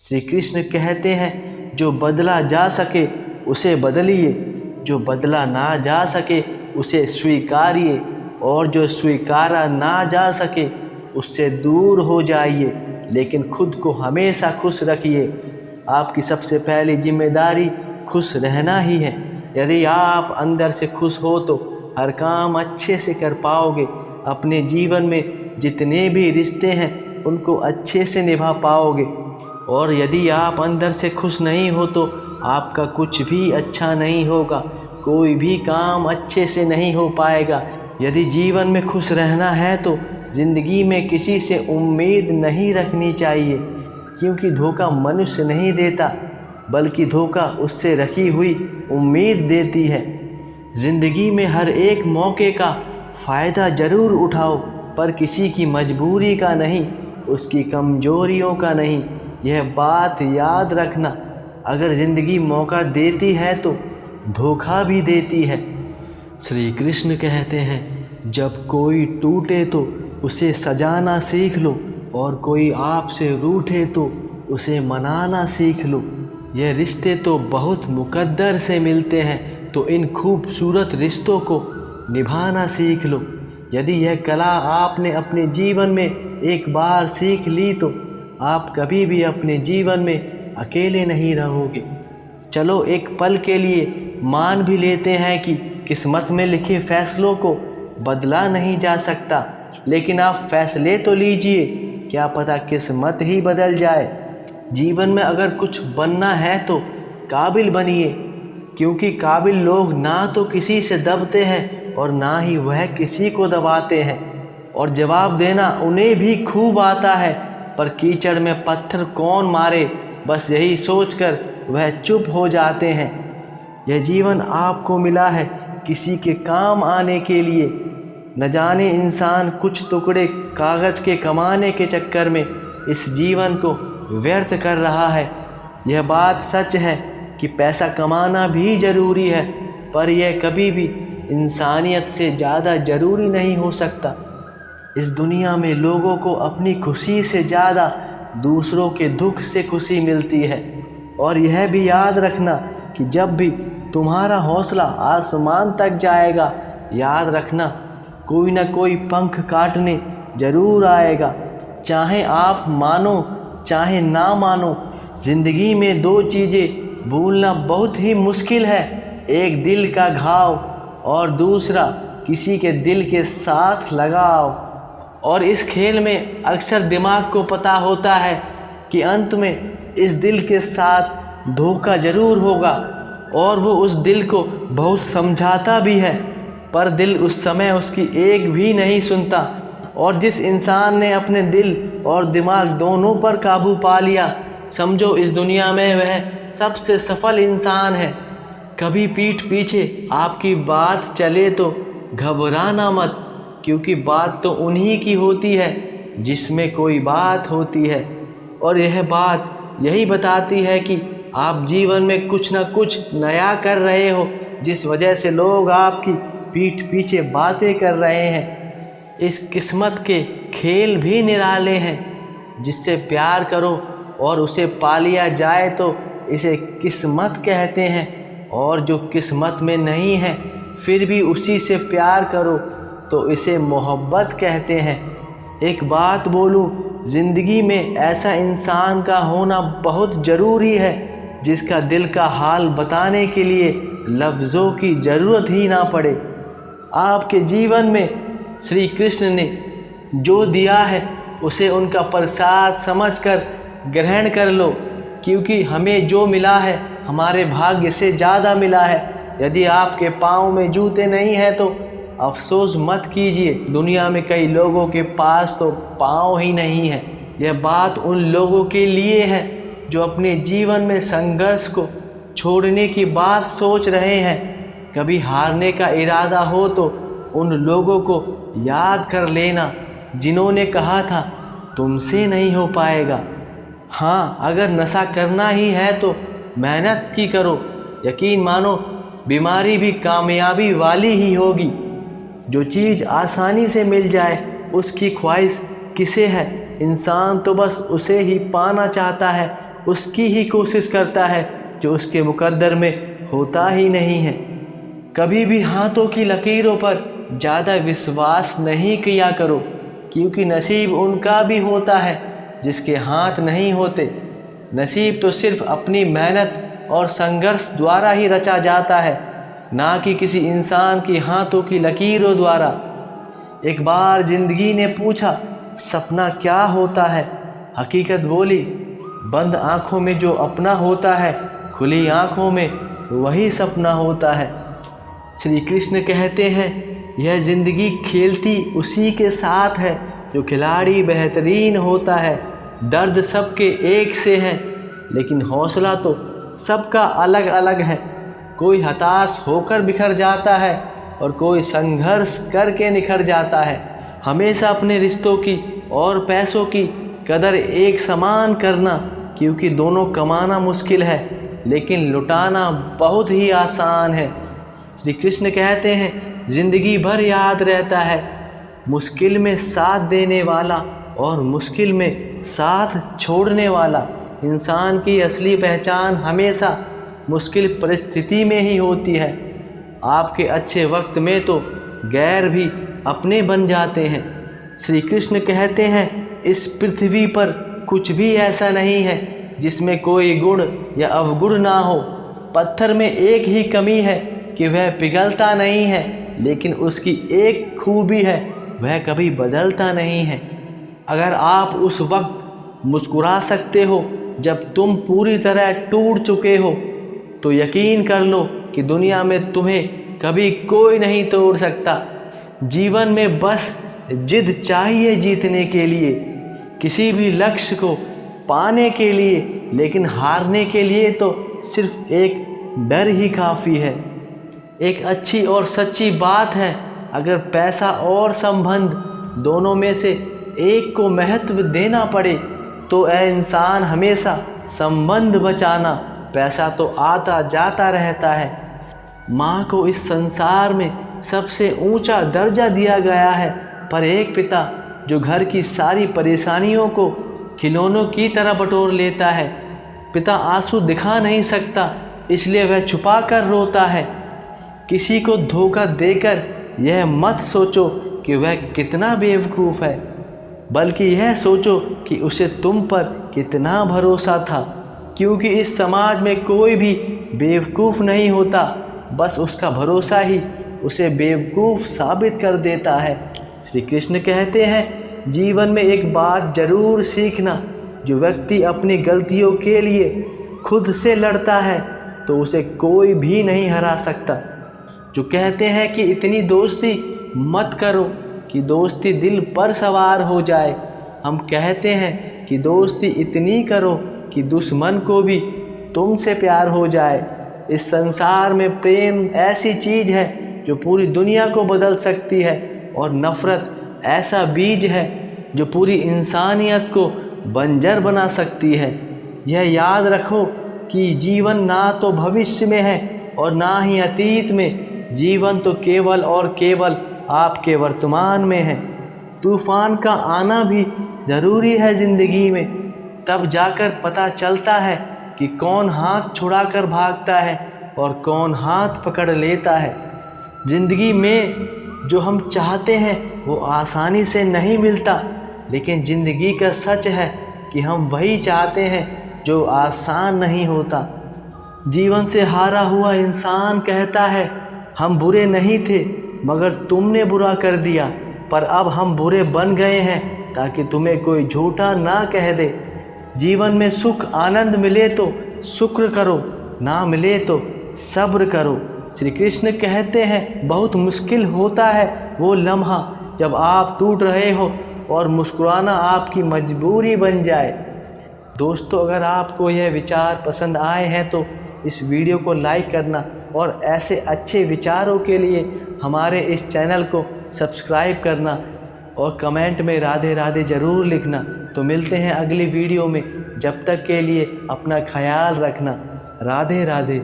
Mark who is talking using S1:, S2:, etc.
S1: श्री कृष्ण कहते हैं, जो बदला जा सके उसे बदलिए, जो बदला ना जा सके उसे स्वीकारिए, और जो स्वीकारा ना जा सके उससे दूर हो जाइए, लेकिन खुद को हमेशा खुश रखिए। आपकी सबसे पहली जिम्मेदारी खुश रहना ही है। यदि आप अंदर से खुश हो तो हर काम अच्छे से कर पाओगे। अपने जीवन में जितने भी रिश्ते हैं उनको अच्छे से निभा पाओगे। और यदि आप अंदर से खुश नहीं हो तो आपका कुछ भी अच्छा नहीं होगा, कोई भी काम अच्छे से नहीं हो पाएगा। यदि जीवन में खुश रहना है तो ज़िंदगी में किसी से उम्मीद नहीं रखनी चाहिए, क्योंकि धोखा मनुष्य नहीं देता, बल्कि धोखा उससे रखी हुई उम्मीद देती है। ज़िंदगी में हर एक मौके का फ़ायदा ज़रूर उठाओ, पर किसी की मजबूरी का नहीं, उसकी कमजोरियों का नहीं। यह बात याद रखना, अगर ज़िंदगी मौका देती है तो धोखा भी देती है। श्री कृष्ण कहते हैं, जब कोई टूटे तो उसे सजाना सीख लो, और कोई आपसे रूठे तो उसे मनाना सीख लो। यह रिश्ते तो बहुत मुकद्दर से मिलते हैं, तो इन खूबसूरत रिश्तों को निभाना सीख लो। यदि यह कला आपने अपने जीवन में एक बार सीख ली तो आप कभी भी अपने जीवन में अकेले नहीं रहोगे। चलो एक पल के लिए मान भी लेते हैं कि किस्मत में लिखे फैसलों को बदला नहीं जा सकता, लेकिन आप फैसले तो लीजिए, क्या पता किस्मत ही बदल जाए। जीवन में अगर कुछ बनना है तो काबिल बनिए, क्योंकि काबिल लोग ना तो किसी से दबते हैं और ना ही वह किसी को दबाते हैं। और जवाब देना उन्हें भी खूब आता है, पर कीचड़ में पत्थर कौन मारे, बस यही सोचकर वह चुप हो जाते हैं। यह जीवन आपको मिला है किसी के काम आने के लिए। न जाने इंसान कुछ टुकड़े कागज़ के कमाने के चक्कर में इस जीवन को व्यर्थ कर रहा है। यह बात सच है कि पैसा कमाना भी ज़रूरी है, पर यह कभी भी इंसानियत से ज़्यादा ज़रूरी नहीं हो सकता। इस दुनिया में लोगों को अपनी खुशी से ज़्यादा दूसरों के दुख से खुशी मिलती है। और यह भी याद रखना कि जब भी तुम्हारा हौसला आसमान तक जाएगा, याद रखना कोई ना कोई पंख काटने ज़रूर आएगा। चाहे आप मानो चाहे ना मानो, ज़िंदगी में दो चीज़ें भूलना बहुत ही मुश्किल है, एक दिल का घाव और दूसरा किसी के दिल के साथ लगाव। और इस खेल में अक्सर दिमाग को पता होता है कि अंत में इस दिल के साथ धोखा ज़रूर होगा, और वो उस दिल को बहुत समझाता भी है, पर दिल उस समय उसकी एक भी नहीं सुनता। और जिस इंसान ने अपने दिल और दिमाग दोनों पर काबू पा लिया, समझो इस दुनिया में वह सबसे सफल इंसान है। कभी पीठ पीछे आपकी बात चले तो घबराना मत, क्योंकि बात तो उन्हीं की होती है जिसमें कोई बात होती है। और यह बात यही बताती है कि आप जीवन में कुछ ना कुछ नया कर रहे हो, जिस वजह से लोग आपकी पीठ पीछे बातें कर रहे हैं। इस किस्मत के खेल भी निराले हैं। जिससे प्यार करो और उसे पा लिया जाए तो इसे किस्मत कहते हैं, और जो किस्मत में नहीं है फिर भी उसी से प्यार करो तो इसे मोहब्बत कहते हैं। एक बात बोलूं, ज़िंदगी में ऐसा इंसान का होना बहुत ज़रूरी है जिसका दिल का हाल बताने के लिए लफ्ज़ों की ज़रूरत ही ना पड़े। आपके जीवन में श्री कृष्ण ने जो दिया है उसे उनका प्रसाद समझकर ग्रहण कर लो, क्योंकि हमें जो मिला है हमारे भाग्य से ज़्यादा मिला है। यदि आपके पाँव में जूते नहीं हैं तो अफसोस मत कीजिए, दुनिया में कई लोगों के पास तो पाँव ही नहीं है। यह बात उन लोगों के लिए है जो अपने जीवन में संघर्ष को छोड़ने की बात सोच रहे हैं। कभी हारने का इरादा हो तो उन लोगों को याद कर लेना जिन्होंने कहा था तुमसे नहीं हो पाएगा। हाँ, अगर नशा करना ही है तो मेहनत की करो, यकीन मानो बीमारी भी कामयाबी वाली ही होगी। जो चीज़ आसानी से मिल जाए उसकी ख्वाहिश किसे है, इंसान तो बस उसे ही पाना चाहता है। उसकी ही कोशिश करता है जो उसके मुकद्दर में होता ही नहीं है। कभी भी हाथों की लकीरों पर ज़्यादा विश्वास नहीं किया करो, क्योंकि नसीब उनका भी होता है जिसके हाथ नहीं होते। नसीब तो सिर्फ अपनी मेहनत और संघर्ष द्वारा ही रचा जाता है, ना कि किसी इंसान की हाथों की लकीरों द्वारा। एक बार जिंदगी ने पूछा, सपना क्या होता है? हकीकत बोली, बंद आँखों में जो अपना होता है, खुली आँखों में वही सपना होता है। श्री कृष्ण कहते हैं, यह ज़िंदगी खेलती उसी के साथ है जो खिलाड़ी बेहतरीन होता है। दर्द सबके एक से हैं, लेकिन हौसला तो सबका अलग अलग है। कोई हताश होकर बिखर जाता है और कोई संघर्ष करके निखर जाता है। हमेशा अपने रिश्तों की और पैसों की कदर एक समान करना, क्योंकि दोनों कमाना मुश्किल है लेकिन लुटाना बहुत ही आसान है। श्री कृष्ण कहते हैं, ज़िंदगी भर याद रहता है मुश्किल में साथ देने वाला और मुश्किल में साथ छोड़ने वाला। इंसान की असली पहचान हमेशा मुश्किल परिस्थिति में ही होती है। आपके अच्छे वक्त में तो गैर भी अपने बन जाते हैं। श्री कृष्ण कहते हैं, इस पृथ्वी पर कुछ भी ऐसा नहीं है जिसमें कोई गुण या अवगुण ना हो। पत्थर में एक ही कमी है कि वह पिघलता नहीं है, लेकिन उसकी एक खूबी है, वह कभी बदलता नहीं है। अगर आप उस वक्त मुस्कुरा सकते हो जब तुम पूरी तरह टूट चुके हो, तो यकीन कर लो कि दुनिया में तुम्हें कभी कोई नहीं तोड़ सकता। जीवन में बस जिद चाहिए जीतने के लिए, किसी भी लक्ष्य को पाने के लिए, लेकिन हारने के लिए तो सिर्फ एक डर ही काफ़ी है। एक अच्छी और सच्ची बात है, अगर पैसा और संबंध दोनों में से एक को महत्व देना पड़े तो ऐ इंसान हमेशा संबंध बचाना। पैसा तो आता जाता रहता है। माँ को इस संसार में सबसे ऊंचा दर्जा दिया गया है, पर एक पिता जो घर की सारी परेशानियों को खिलौनों की तरह बटोर लेता है। पिता आंसू दिखा नहीं सकता, इसलिए वह छुपा कर रोता है। किसी को धोखा देकर यह मत सोचो कि वह कितना बेवकूफ़ है, बल्कि यह सोचो कि उसे तुम पर कितना भरोसा था। क्योंकि इस समाज में कोई भी बेवकूफ़ नहीं होता, बस उसका भरोसा ही उसे बेवकूफ़ साबित कर देता है। श्री कृष्ण कहते हैं, जीवन में एक बात ज़रूर सीखना, जो व्यक्ति अपनी गलतियों के लिए खुद से लड़ता है तो उसे कोई भी नहीं हरा सकता। जो कहते हैं कि इतनी दोस्ती मत करो कि दोस्ती दिल पर सवार हो जाए, हम कहते हैं कि दोस्ती इतनी करो कि दुश्मन को भी तुमसे प्यार हो जाए। इस संसार में प्रेम ऐसी चीज़ है जो पूरी दुनिया को बदल सकती है, और नफ़रत ऐसा बीज है जो पूरी इंसानियत को बंजर बना सकती है। यह याद रखो कि जीवन ना तो भविष्य में है और ना ही अतीत में। जीवन तो केवल और केवल आपके वर्तमान में है। तूफ़ान का आना भी ज़रूरी है ज़िंदगी में, तब जाकर पता चलता है कि कौन हाथ छुड़ाकर भागता है और कौन हाथ पकड़ लेता है। ज़िंदगी में जो हम चाहते हैं वो आसानी से नहीं मिलता, लेकिन ज़िंदगी का सच है कि हम वही चाहते हैं जो आसान नहीं होता। जीवन से हारा हुआ इंसान कहता है, हम बुरे नहीं थे मगर तुमने बुरा कर दिया, पर अब हम बुरे बन गए हैं ताकि तुम्हें कोई झूठा ना कह दे। जीवन में सुख आनंद मिले तो शुक्र करो, ना मिले तो सब्र करो। श्री कृष्ण कहते हैं, बहुत मुश्किल होता है वो लम्हा जब आप टूट रहे हो और मुस्कुराना आपकी मजबूरी बन जाए। दोस्तों, अगर आपको यह विचार पसंद आए हैं तो इस वीडियो को लाइक करना और ऐसे अच्छे विचारों के लिए हमारे इस चैनल को सब्सक्राइब करना और कमेंट में राधे राधे ज़रूर लिखना। तो मिलते हैं अगली वीडियो में, जब तक के लिए अपना ख्याल रखना। राधे राधे।